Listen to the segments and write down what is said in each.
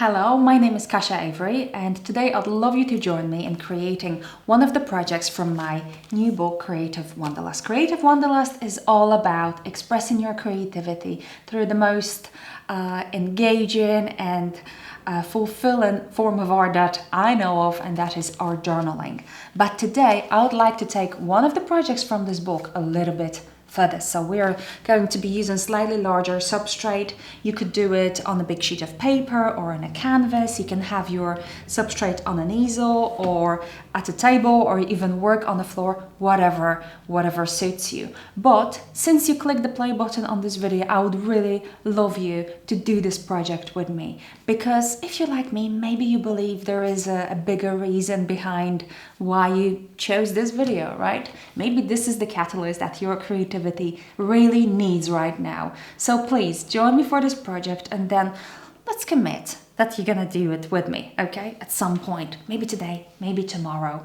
Hello, my name is Kasia Avery, and today I'd love you to join me in creating one of the projects from my new book, Creative Wanderlust. Creative Wanderlust is all about expressing your creativity through the most engaging and fulfilling form of art that I know of, and that is art journaling. But today I would like to take one of the projects from this book a little bit further. So we're going to be using slightly larger substrate. You could do it on a big sheet of paper or on a canvas. You can have your substrate on an easel or at a table, or even work on the floor, whatever suits you. But since you clicked the play button on this video, I would really love you to do this project with me, because if you're like me, maybe you believe there is a bigger reason behind why you chose this video, right? Maybe this is the catalyst that your creativity really needs right now. So please join me for this project, and then let's commit that you're gonna do it with me, okay? At some point, maybe today, maybe tomorrow.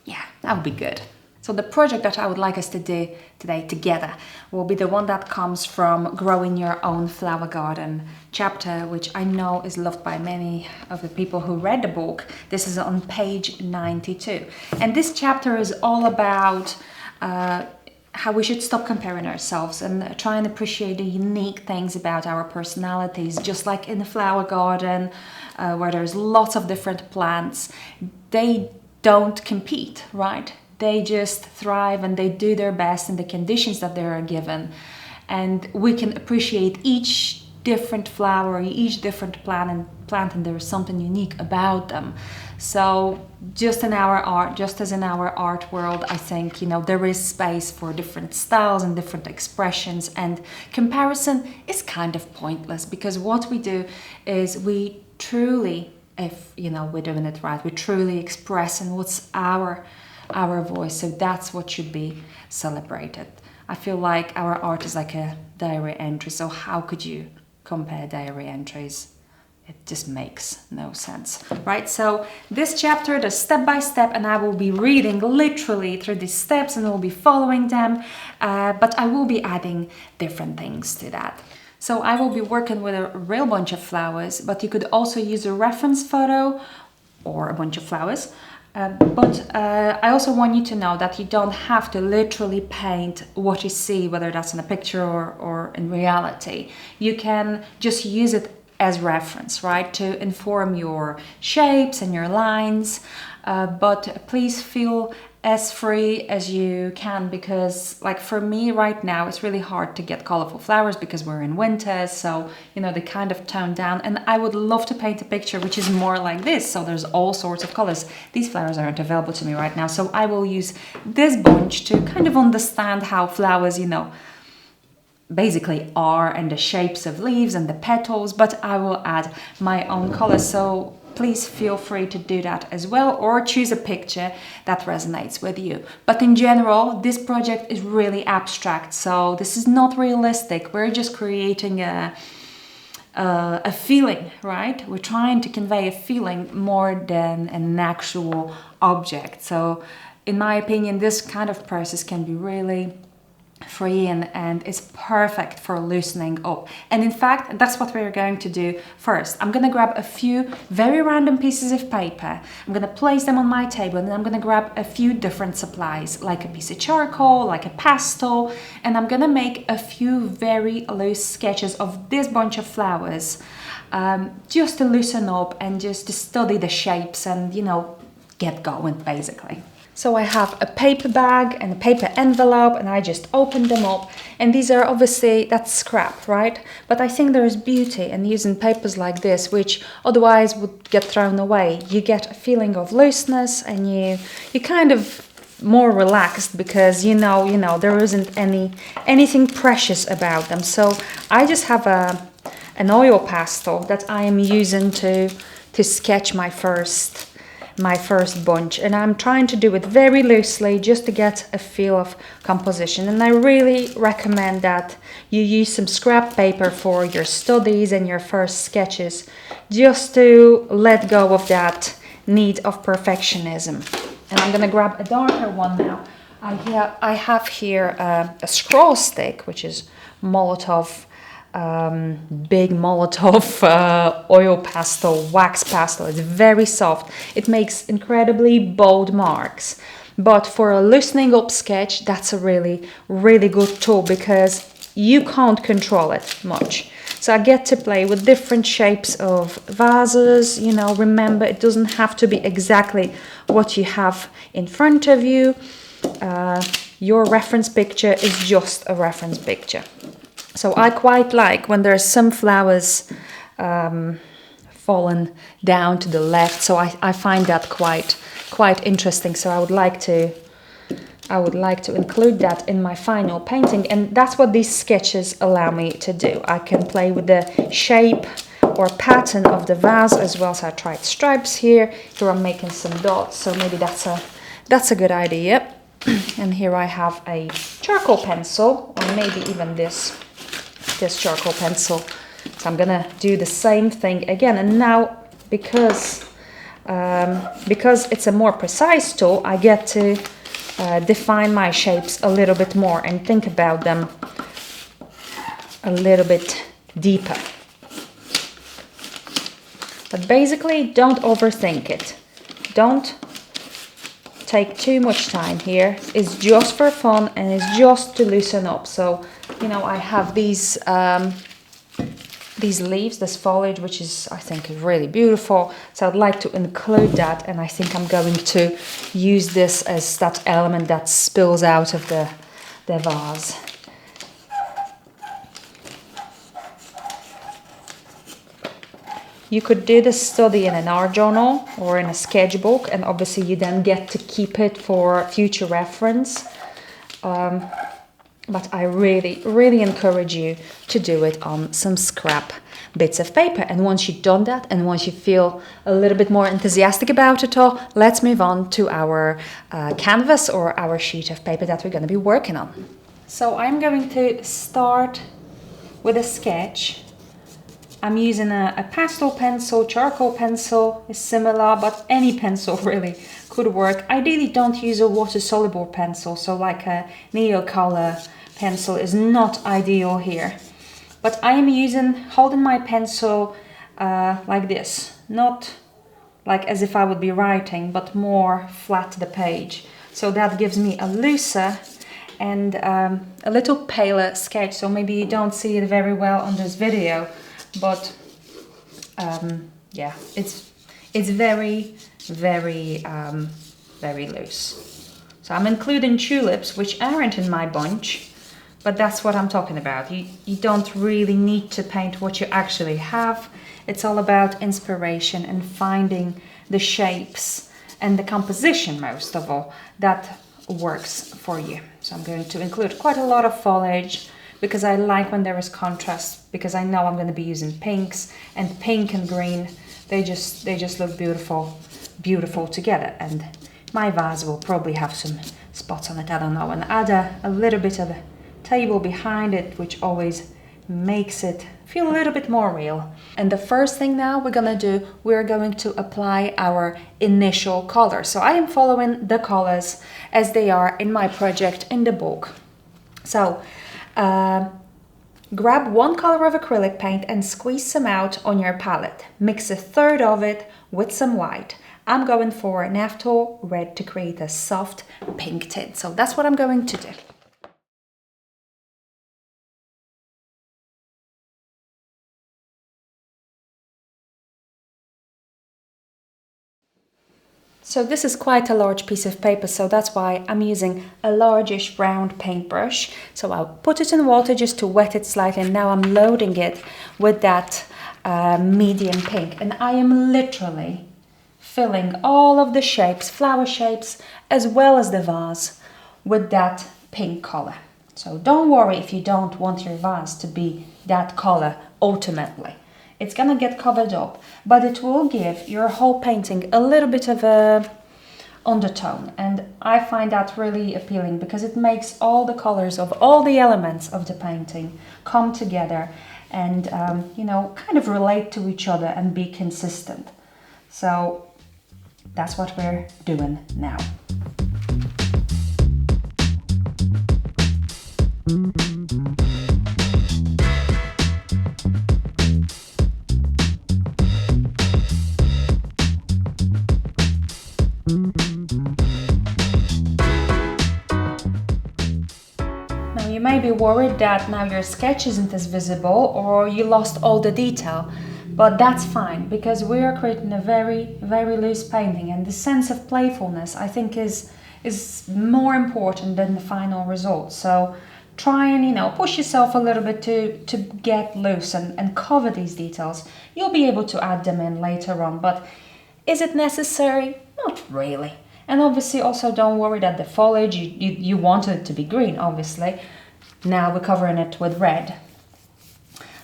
Yeah, that would be good. So the project that I would like us to do today together will be the one that comes from Growing Your Own Flower Garden chapter, which I know is loved by many of the people who read the book. This is on page 92. And this chapter is all about how we should stop comparing ourselves and try and appreciate the unique things about our personalities. Just like in the flower garden, where there's lots of different plants, they don't compete, right? They just thrive and they do their best in the conditions that they are given. And we can appreciate each different flower, each different plant, and there is something unique about them. So just in our art, just as in our art world, I think, there is space for different styles and different expressions, and comparison is kind of pointless, because what we do is we truly, if we're doing it right, we truly express and what's our voice. So that's what should be celebrated. I feel like our art is like a diary entry, so how could you compare diary entries? It just makes no sense, right? So this chapter, the step by step, and I will be reading literally through these steps and I will be following them, but I will be adding different things to that. So I will be working with a real bunch of flowers, but you could also use a reference photo or a bunch of flowers. But I also want you to know that you don't have to literally paint what you see, whether that's in a picture or in reality. You can just use it as reference, right, to inform your shapes and your lines, but please feel as free as you can, because like for me right now it's really hard to get colorful flowers because we're in winter, so they kind of tone down, and I would love to paint a picture which is more like this, so there's all sorts of colors. These flowers aren't available to me right now, so I will use this bunch to kind of understand how flowers basically are, and the shapes of leaves and the petals, but I will add my own colors. So please feel free to do that as well, or choose a picture that resonates with you. But in general, this project is really abstract, so this is not realistic. We're just creating a feeling, right? We're trying to convey a feeling more than an actual object. So in my opinion, this kind of process can be really freeing and it's perfect for loosening up. And in fact, that's what we're going to do first. I'm going to grab a few very random pieces of paper. I'm going to place them on my table, and then I'm going to grab a few different supplies, like a piece of charcoal, like a pastel, and I'm going to make a few very loose sketches of this bunch of flowers, just to loosen up and just to study the shapes and get going basically. So I have a paper bag and a paper envelope, and I just opened them up, and these are obviously, that's scrap, right? But I think there is beauty in using papers like this, which otherwise would get thrown away. You get a feeling of looseness, and you kind of more relaxed, because there isn't anything precious about them. So I just have an oil pastel that I am using to sketch my first bunch, and I'm trying to do it very loosely just to get a feel of composition. And I really recommend that you use some scrap paper for your studies and your first sketches, just to let go of that need of perfectionism. And I'm gonna grab a darker one now. I have here a scroll stick, which is Molotov big Molotov oil pastel, wax pastel. It's very soft. It makes incredibly bold marks. But for a loosening up sketch, that's a really, really good tool because you can't control it much. So I get to play with different shapes of vases. You know, remember, it doesn't have to be exactly what you have in front of you. Your reference picture is just a reference picture. So I quite like when there's some flowers fallen down to the left. So I find that quite interesting. So I would like to include that in my final painting, and that's what these sketches allow me to do. I can play with the shape or pattern of the vase as well. So I tried stripes here. Here I'm making some dots, so maybe that's a good idea. And here I have a charcoal pencil, or maybe even this charcoal pencil. So I'm gonna do the same thing again, and now because it's a more precise tool, I get to define my shapes a little bit more and think about them a little bit deeper. But basically, don't overthink it. Don't take too much time here. It's just for fun and it's just to loosen up. So, you know, I have these leaves, this foliage, which is, I think, really beautiful. So I'd like to include that, and I think I'm going to use this as that element that spills out of the vase. You could do this study in an art journal or in a sketchbook, and obviously you then get to keep it for future reference. But I really, really encourage you to do it on some scrap bits of paper. And once you've done that, and once you feel a little bit more enthusiastic about it all, let's move on to our canvas or our sheet of paper that we're going to be working on. So I'm going to start with a sketch. I'm using a pastel pencil. Charcoal pencil is similar, but any pencil really could work. Ideally, don't use a water-soluble pencil, so like a Neocolor pencil is not ideal here. But I am holding my pencil like this, not like as if I would be writing, but more flat to the page. So that gives me a looser and a little paler sketch, so maybe you don't see it very well on this video. But yeah, it's very, very, very loose. So I'm including tulips, which aren't in my bunch, but that's what I'm talking about. You don't really need to paint what you actually have. It's all about inspiration and finding the shapes and the composition, most of all, that works for you. So I'm going to include quite a lot of foliage, because I like when there is contrast, because I know I'm going to be using pinks, and pink and green, they just look beautiful together. And my vase will probably have some spots on it, I don't know, and add a little bit of a table behind it, which always makes it feel a little bit more real. And the first thing now we're going to do, we're going to apply our initial color. So I am following the colors as they are in my project in the book. So grab one color of acrylic paint and squeeze some out on your palette. Mix a third of it with some white. I'm going for Naphthol Red to create a soft pink tint. So that's what I'm going to do. So this is quite a large piece of paper, so that's why I'm using a largish round paintbrush. So I'll put it in water just to wet it slightly, and now I'm loading it with that medium pink. And I am literally filling all of the shapes, flower shapes, as well as the vase, with that pink color. So don't worry if you don't want your vase to be that color ultimately. It's gonna get covered up, but it will give your whole painting a little bit of a undertone, and I find that really appealing because it makes all the colors of all the elements of the painting come together and you know, kind of relate to each other and be consistent. So that's what we're doing now. may be worried that now your sketch isn't as visible or you lost all the detail, but that's fine because we are creating a very, very loose painting, and the sense of playfulness I think is more important than the final result. So try and, you know, push yourself a little bit to get loose and cover these details. You'll be able to add them in later on, but is it necessary? Not really. And obviously also don't worry that the foliage, you wanted it to be green, obviously. Now we're covering it with red.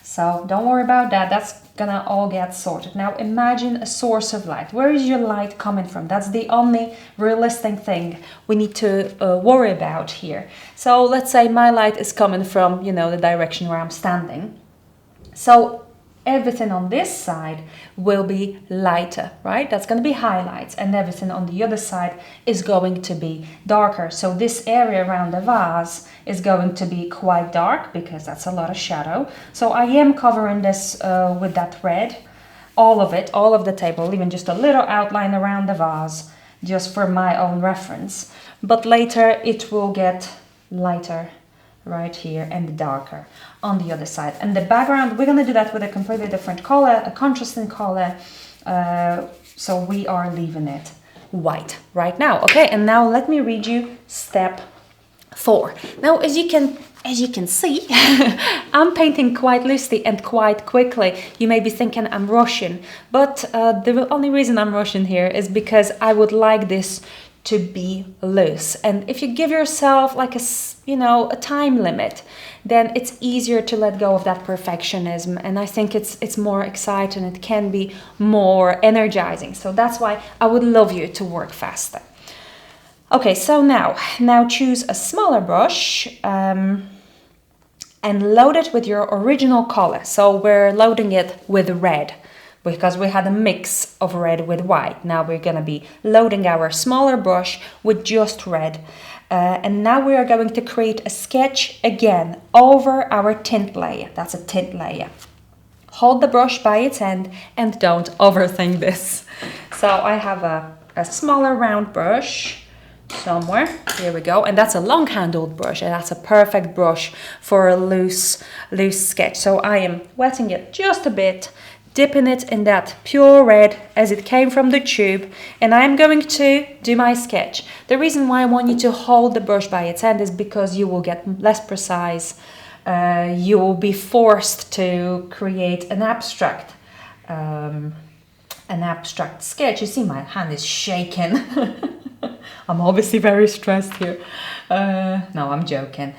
So don't worry about that, that's gonna all get sorted. Now imagine a source of light. Where is your light coming from? That's the only realistic thing we need to worry about here. So let's say my light is coming from, you know, the direction where I'm standing. So everything on this side will be lighter, right? That's going to be highlights, and everything on the other side is going to be darker. So this area around the vase is going to be quite dark because that's a lot of shadow. So I am covering this with that red, all of it, all of the table, even just a little outline around the vase, just for my own reference. But later it will get lighter right here and darker on the other side. And the background, we're going to do that with a completely different color, a contrasting color. So we are leaving it white right now. Okay, and now let me read you step 4. Now, as you can see, I'm painting quite loosely and quite quickly. You may be thinking I'm rushing, but the only reason I'm rushing here is because I would like this to be loose. And if you give yourself like a time limit, then it's easier to let go of that perfectionism, and I think it's more exciting. It can be more energizing. So that's why I would love you to work faster. Okay, so now choose a smaller brush and load it with your original color. So we're loading it with red, because we had a mix of red with white. Now we're going to be loading our smaller brush with just red. And now we are going to create a sketch again over our tint layer. That's a tint layer. Hold the brush by its end and don't overthink this. So I have a smaller round brush somewhere. Here we go. And that's a long-handled brush, and that's a perfect brush for a loose sketch. So I am wetting it just a bit, dipping it in that pure red as it came from the tube, and I'm going to do my sketch. The reason why I want you to hold the brush by its end is because you will get less precise. You will be forced to create an abstract sketch. You see my hand is shaking. I'm obviously very stressed here. No, I'm joking.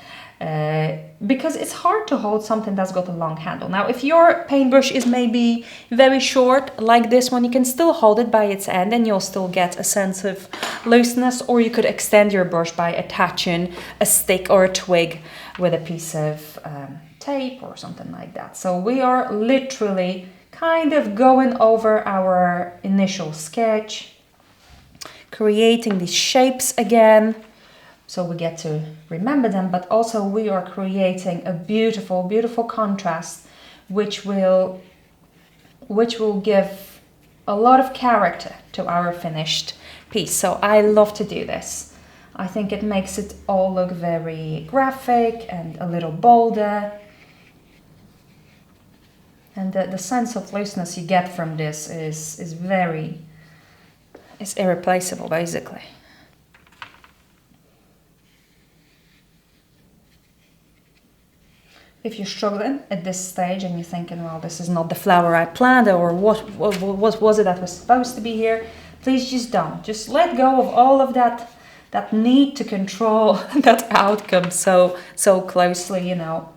Because it's hard to hold something that's got a long handle. Now, if your paintbrush is maybe very short, like this one, you can still hold it by its end and you'll still get a sense of looseness, or you could extend your brush by attaching a stick or a twig with a piece of tape or something like that. So we are literally kind of going over our initial sketch, creating these shapes again, so we get to remember them, but also we are creating a beautiful, beautiful contrast, which will give a lot of character to our finished piece. So I love to do this. I think it makes it all look very graphic and a little bolder. And the sense of looseness you get from this is irreplaceable, basically. If you're struggling at this stage and you're thinking, well, this is not the flower I planned, or what was it that was supposed to be here, please just don't. Just let go of all of that need to control that outcome so closely, you know.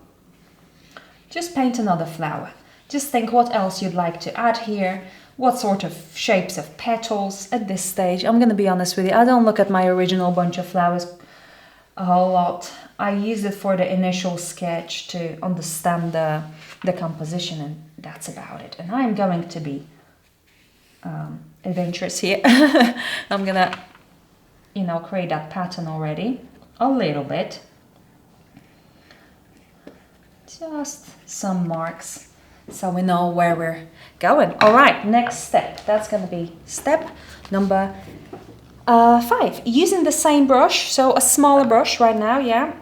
Just paint another flower. Just think what else you'd like to add here, what sort of shapes of petals at this stage. I'm going to be honest with you, I don't look at my original bunch of flowers a whole lot. I use it for the initial sketch to understand the composition, and that's about it. And I'm going to be adventurous here. I'm gonna, create that pattern already a little bit. Just some marks so we know where we're going. All right, next step. That's gonna be step number 5. Using the same brush, so a smaller brush right now, yeah,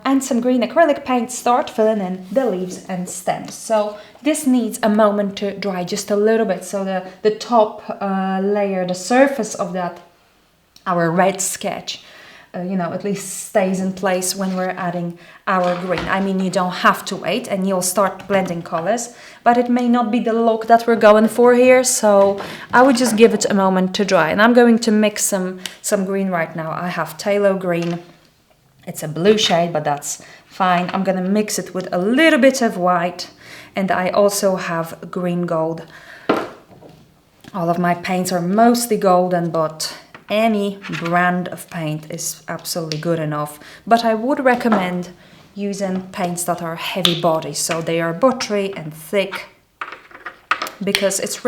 and some green acrylic paint, start filling in the leaves and stems. So this needs a moment to dry just a little bit, so the top layer, the surface of that, our red sketch, at least stays in place when we're adding our green. I mean, you don't have to wait and you'll start blending colors, but it may not be the look that we're going for here, so I would just give it a moment to dry. And I'm going to mix some green right now. I have phthalo green. It's a blue shade, but that's fine. I'm gonna mix it with a little bit of white, and I also have green gold. All of my paints are mostly golden, but any brand of paint is absolutely good enough. But I would recommend using paints that are heavy body, so they are buttery and thick, because it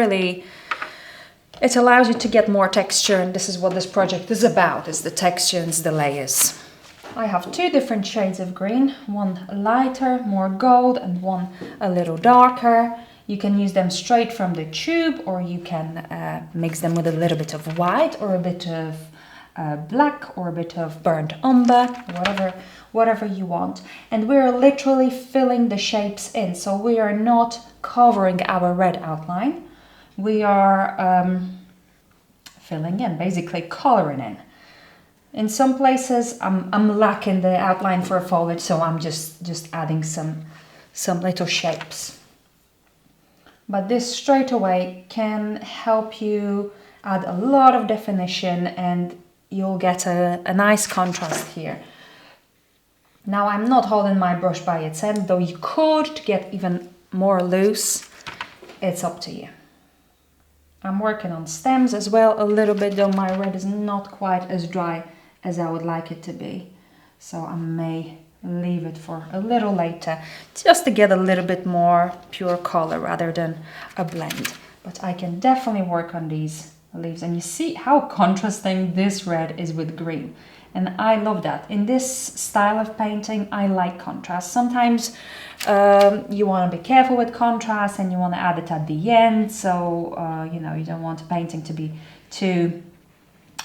allows you to get more texture, and this is what this project is about, is the texture and the layers. I have 2 different shades of green, one lighter, more gold, and one a little darker. You can use them straight from the tube, or you can mix them with a little bit of white, or a bit of black, or a bit of burnt umber, whatever you want. And we're literally filling the shapes in, so we are not covering our red outline. We are filling in, basically coloring in. In some places I'm lacking the outline for a foliage, so I'm just adding some little shapes. But this straight away can help you add a lot of definition, and you'll get a nice contrast here. Now I'm not holding my brush by its end, though you could, to get even more loose. It's up to you. I'm working on stems as well a little bit, though my red is not quite as dry as I would like it to be. So I may leave it for a little later, just to get a little bit more pure color rather than a blend. But I can definitely work on these leaves, and you see how contrasting this red is with green, and I love that. In this style of painting, I like contrast. Sometimes you want to be careful with contrast, and you want to add it at the end, so you don't want a painting to be too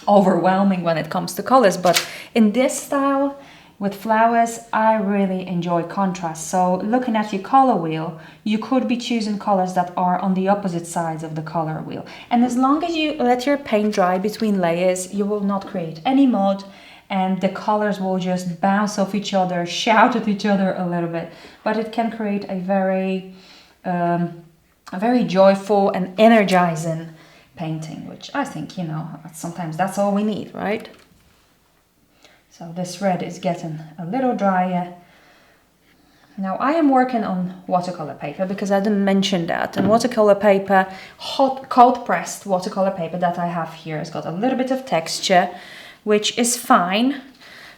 overwhelming when it comes to colors. But in this style with flowers, I really enjoy contrast. So looking at your color wheel, you could be choosing colors that are on the opposite sides of the color wheel. And as long as you let your paint dry between layers, you will not create any mud, and the colors will just bounce off each other, shout at each other a little bit. But it can create a very joyful and energizing painting, which I think, sometimes that's all we need, right? So this red is getting a little drier. Now I am working on watercolor paper, because I didn't mention that. And watercolor paper, hot cold pressed watercolor paper that I have here, has got a little bit of texture, which is fine,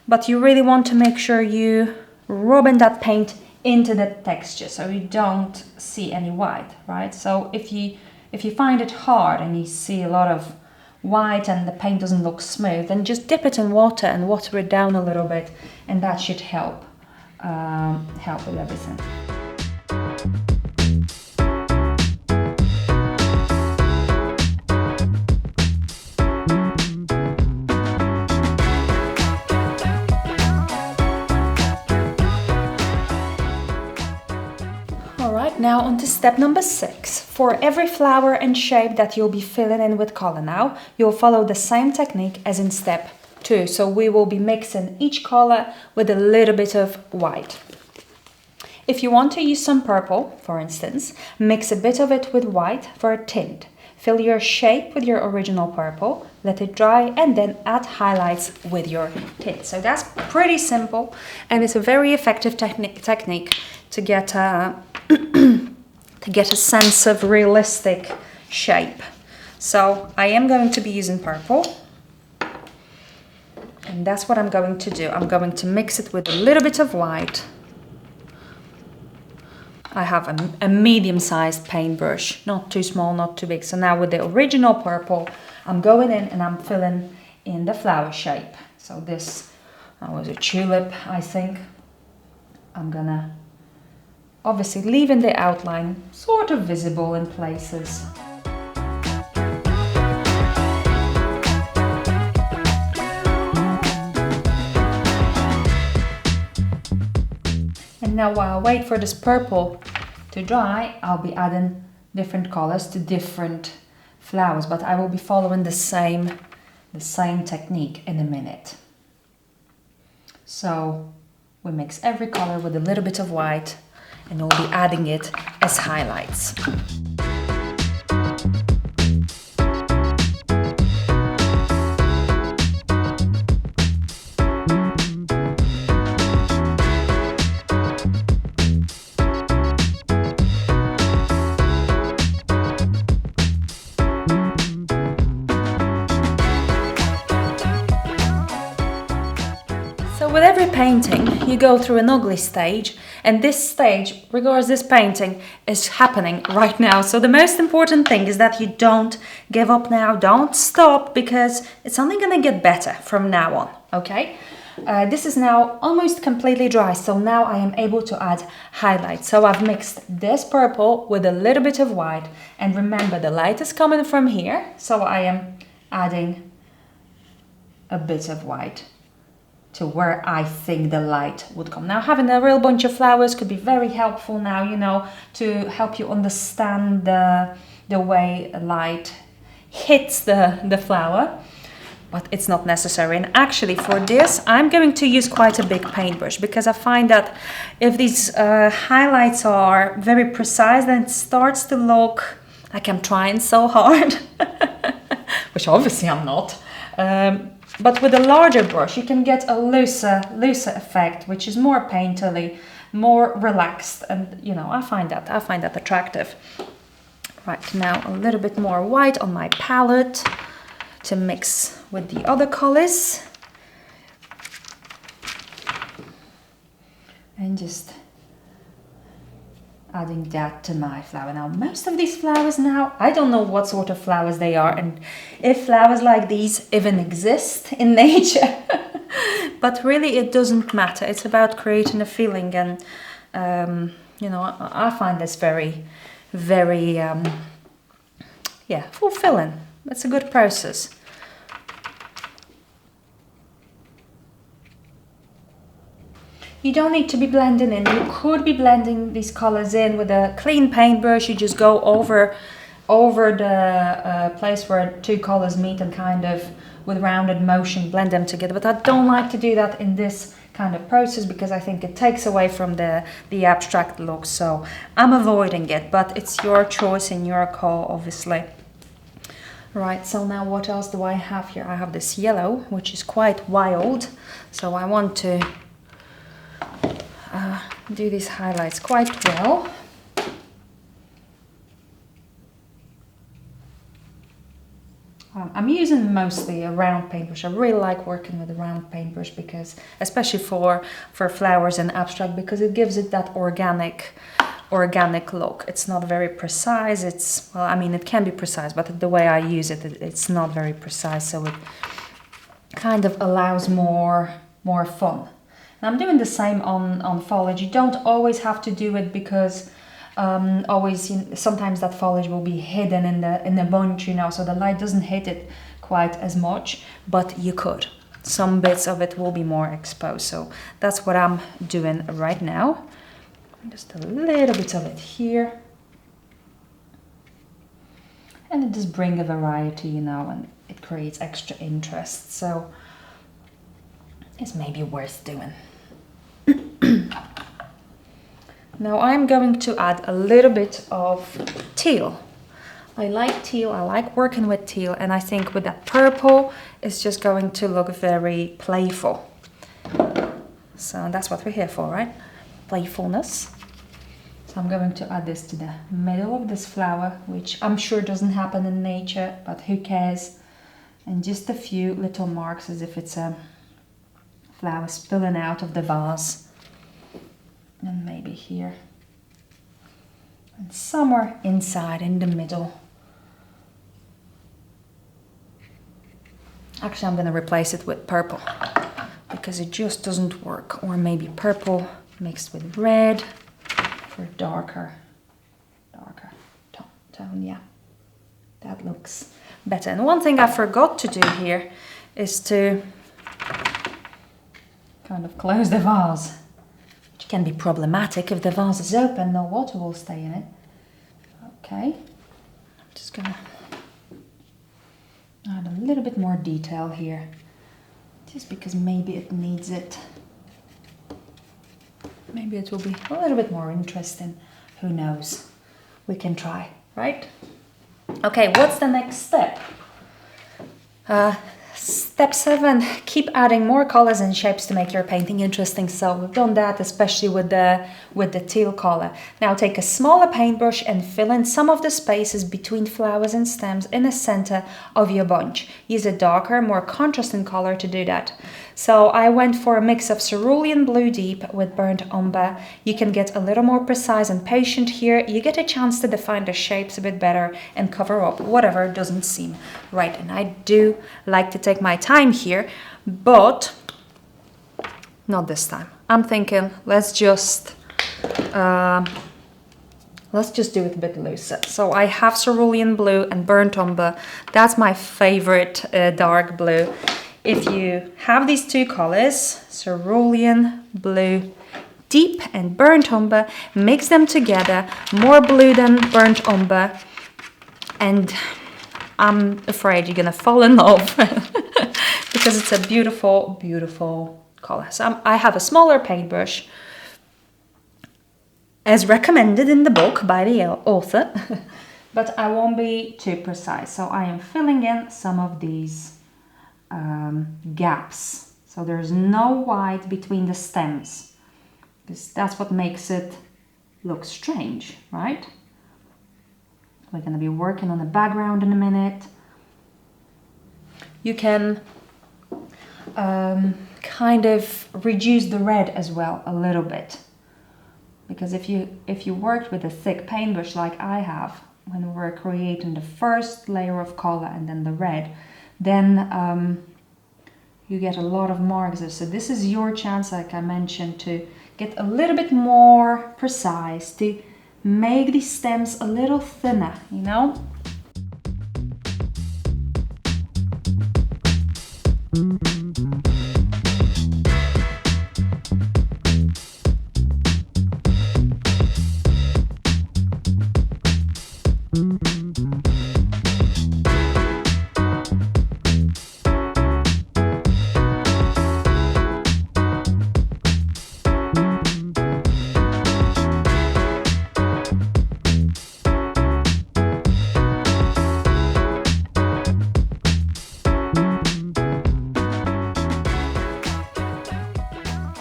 but you really want to make sure you rubbing that paint into the texture so you don't see any white, right? So if you find it hard and you see a lot of white and the paint doesn't look smooth, then just dip it in water and water it down a little bit, and that should help with everything. Now on to step number 6. For every flower and shape that you'll be filling in with color now, you'll follow the same technique as in step 2. So we will be mixing each color with a little bit of white. If you want to use some purple, for instance, mix a bit of it with white for a tint. Fill your shape with your original purple, let it dry, and then add highlights with your tint. So that's pretty simple, and it's a very effective technique to get a sense of realistic shape. So I am going to be using purple, and that's what I'm going to do. I'm going to mix it with a little bit of white. I have a medium-sized paintbrush, not too small, not too big. So now with the original purple, I'm going in and I'm filling in the flower shape. So this was a tulip, I think. I'm gonna obviously leaving the outline sort of visible in places. now while I wait for this purple to dry, I'll be adding different colors to different flowers, but I will be following the same technique in a minute. So we mix every color with a little bit of white, and we'll be adding it as highlights. So with every painting, you go through an ugly stage, and this stage, regardless this painting, is happening right now. So the most important thing is that you don't give up now, don't stop, because it's only gonna get better from now on, okay? This is now almost completely dry, so now I am able to add highlights. So I've mixed this purple with a little bit of white, and remember the light is coming from here, so I am adding a bit of white to where I think the light would come. Now, having a real bunch of flowers could be very helpful now, you know, to help you understand the way light hits the flower, but it's not necessary. And actually for this, I'm going to use quite a big paintbrush, because I find that if these highlights are very precise, then it starts to look like I'm trying so hard, which obviously I'm not. But with a larger brush, you can get a looser effect, which is more painterly, more relaxed, and you know, I find that attractive. Right, now a little bit more white on my palette to mix with the other colors, and just adding that to my flower. Now, most of these flowers now, I don't know what sort of flowers they are, and if flowers like these even exist in nature. But really, it doesn't matter. It's about creating a feeling, and you know, I find this very, very, yeah, fulfilling. It's a good process. You don't need to be blending in. You could be blending these colors in with a clean paintbrush. You just go over the place where two colors meet and kind of with rounded motion blend them together. But I don't like to do that in this kind of process, because I think it takes away from the abstract look. So I'm avoiding it, but it's your choice and your call, obviously. Right, so now what else do I have here? I have this yellow, which is quite wild. So I want to do these highlights quite well. I'm using mostly a round paintbrush. I really like working with a round paintbrush, because, especially for flowers and abstract, because it gives it that organic look. It's not very precise. It's, well, I mean, it can be precise, but the way I use it, it's not very precise. So it kind of allows more fun. And I'm doing the same on foliage. You don't always have to do it, because sometimes that foliage will be hidden in the bunch, you know, so the light doesn't hit it quite as much, but you could. Some bits of it will be more exposed, so that's what I'm doing right now. Just a little bit of it here. And it does bring a variety, you know, and it creates extra interest, so it's maybe worth doing. Now I'm going to add a little bit of teal. I like teal, I like working with teal, and I think with that purple, it's just going to look very playful. So that's what we're here for, right? Playfulness. So I'm going to add this to the middle of this flower, which I'm sure doesn't happen in nature, but who cares? And just a few little marks, as if it's a flower spilling out of the vase. And maybe here. And somewhere inside, in the middle. Actually, I'm going to replace it with purple, because it just doesn't work. Or maybe purple mixed with red for a darker tone. Yeah, that looks better. And one thing I forgot to do here is to kind of close the vase, which Can be problematic if the vase is open, no water will stay in it. Okay, I'm just gonna add a little bit more detail here, just because maybe it needs it. Maybe it will be a little bit more interesting. Who knows? We can try, right? Okay, what's the next step? Step 7, keep adding more colors and shapes to make your painting interesting. So we've done that, especially with the teal color. Now take a smaller paintbrush and fill in some of the spaces between flowers and stems in the center of your bunch. Use a darker, more contrasting color to do that. So I went for a mix of cerulean blue deep with burnt umber. You can get a little more precise and patient here. You get a chance to define the shapes a bit better and cover up whatever doesn't seem right. And I do like to take my time here, but not this time. I'm thinking let's just do it a bit looser. So I have cerulean blue and burnt umber. That's my favorite dark blue. If you have these two colors, cerulean blue deep and burnt umber, mix them together, more blue than burnt umber, and I'm afraid you're gonna fall in love because it's a beautiful, beautiful color. So I have a smaller paintbrush, as recommended in the book by the author, but I won't be too precise. So I am filling in some of these gaps. So there's no white between the stems, because that's what makes it look strange, right? We're going to be working on the background in a minute. You can kind of reduce the red as well a little bit, because if you worked with a thick paintbrush like I have when we were creating the first layer of color and then the red, then you get a lot of marks. So this is your chance, like I mentioned, to get a little bit more precise, to make the stems a little thinner, you know?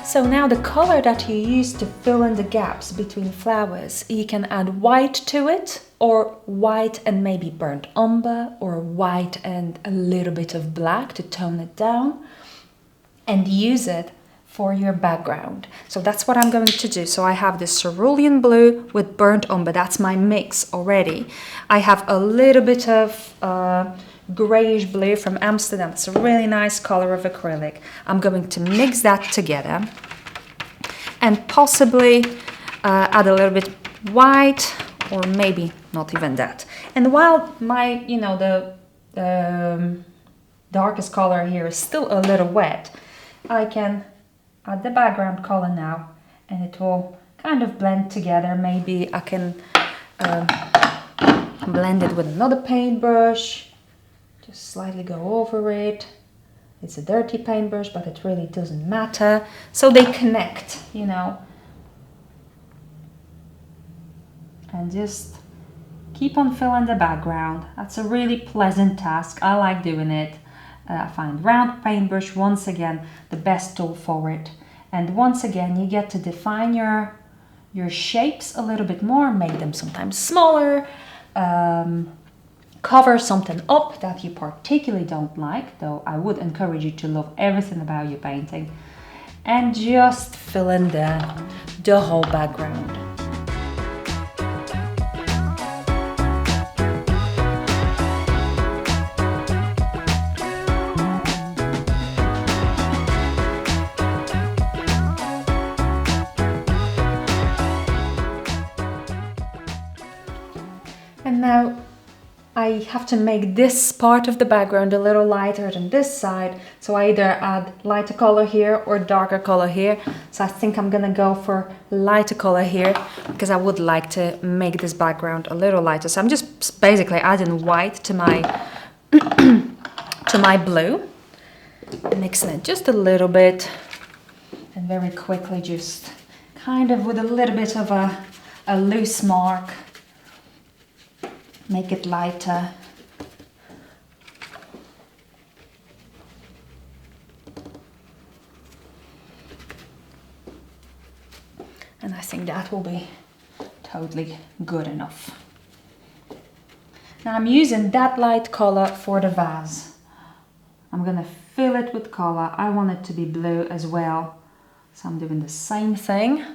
So now the color that you use to fill in the gaps between flowers, you can add white to it, or white and maybe burnt umber, or white and a little bit of black to tone it down, and use it for your background. So that's what I'm going to do. So I have this cerulean blue with burnt umber. That's my mix already. I have a little bit of grayish blue from Amsterdam. It's a really nice color of acrylic. I'm going to mix that together and possibly add a little bit white, or maybe not even that. And while my, the darkest color here is still a little wet, I can add the background color now, and it will kind of blend together. Maybe I can blend it with another paintbrush, just slightly go over it. It's a dirty paintbrush, but it really doesn't matter. So they connect, and just keep on filling the background. That's a really pleasant task. I like doing it. I find round paintbrush, once again, the best tool for it. And once again, you get to define your shapes a little bit more, make them sometimes smaller, cover something up that you particularly don't like, though I would encourage you to love everything about your painting, and just fill in the whole background. And now I have to make this part of the background a little lighter than this side. So I either add lighter color here or darker color here. So I think I'm gonna go for lighter color here because I would like to make this background a little lighter. So I'm just basically adding white to my to my blue, mixing it just a little bit, and very quickly just kind of with a little bit of a loose mark, make it lighter. And I think that will be totally good enough. Now I'm using that light color for the vase. I'm gonna fill it with color. I want it to be blue as well. So I'm doing the same thing.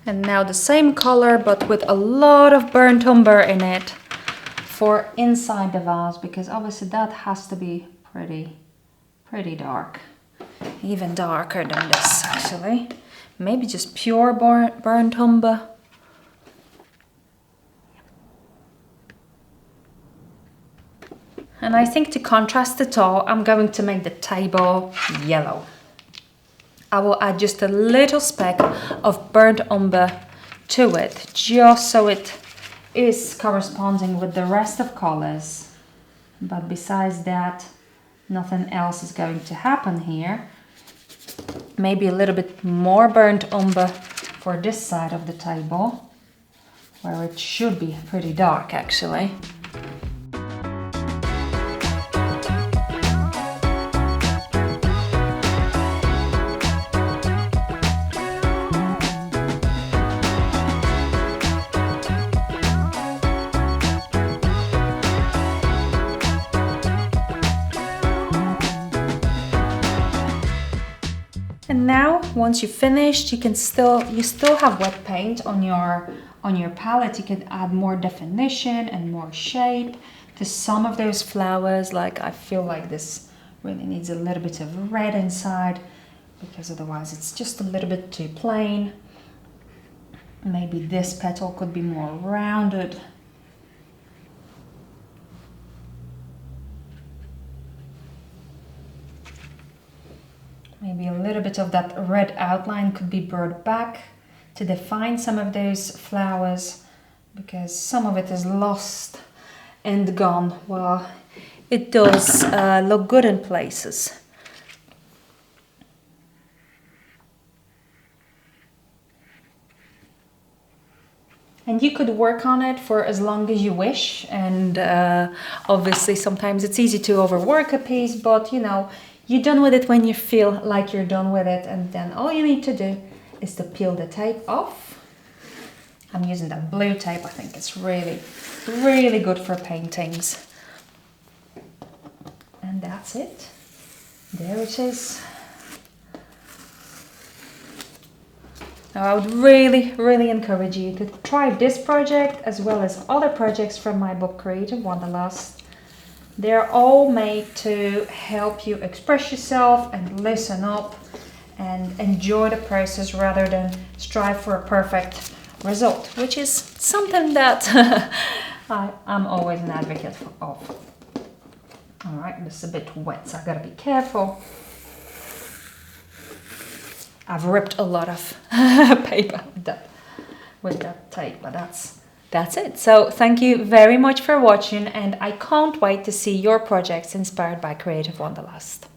And now the same color, but with a lot of burnt umber in it for inside the vase, because obviously that has to be pretty dark. Even darker than this, actually. Maybe just pure burnt umber. And I think to contrast it all, I'm going to make the table yellow. I will add just a little speck of burnt umber to it, just so it is corresponding with the rest of colors. But besides that, nothing else is going to happen here. Maybe a little bit more burnt umber for this side of the table, where it should be pretty dark actually. And now, once you've finished, you still have wet paint on your palette. You can add more definition and more shape to some of those flowers. Like I feel like this really needs a little bit of red inside, because otherwise it's just a little bit too plain. Maybe this petal could be more rounded. Maybe a little bit of that red outline could be brought back to define some of those flowers, because some of it is lost and gone. Well, it does look good in places. And you could work on it for as long as you wish. And obviously sometimes it's easy to overwork a piece, but you know, you're done with it when you feel like you're done with it, and then all you need to do is to peel the tape off. I'm using that blue tape. I think it's really good for paintings. And that's it. There it is. Now I would really encourage you to try this project as well as other projects from my book Creative Wanderlust. They're all made to help you express yourself and listen up and enjoy the process rather than strive for a perfect result, which is something that I'm always an advocate of. All right, this is a bit wet, so I gotta be careful. I've ripped a lot of paper with that tape, but that's it. So thank you very much for watching, and I can't wait to see your projects inspired by Creative Wanderlust.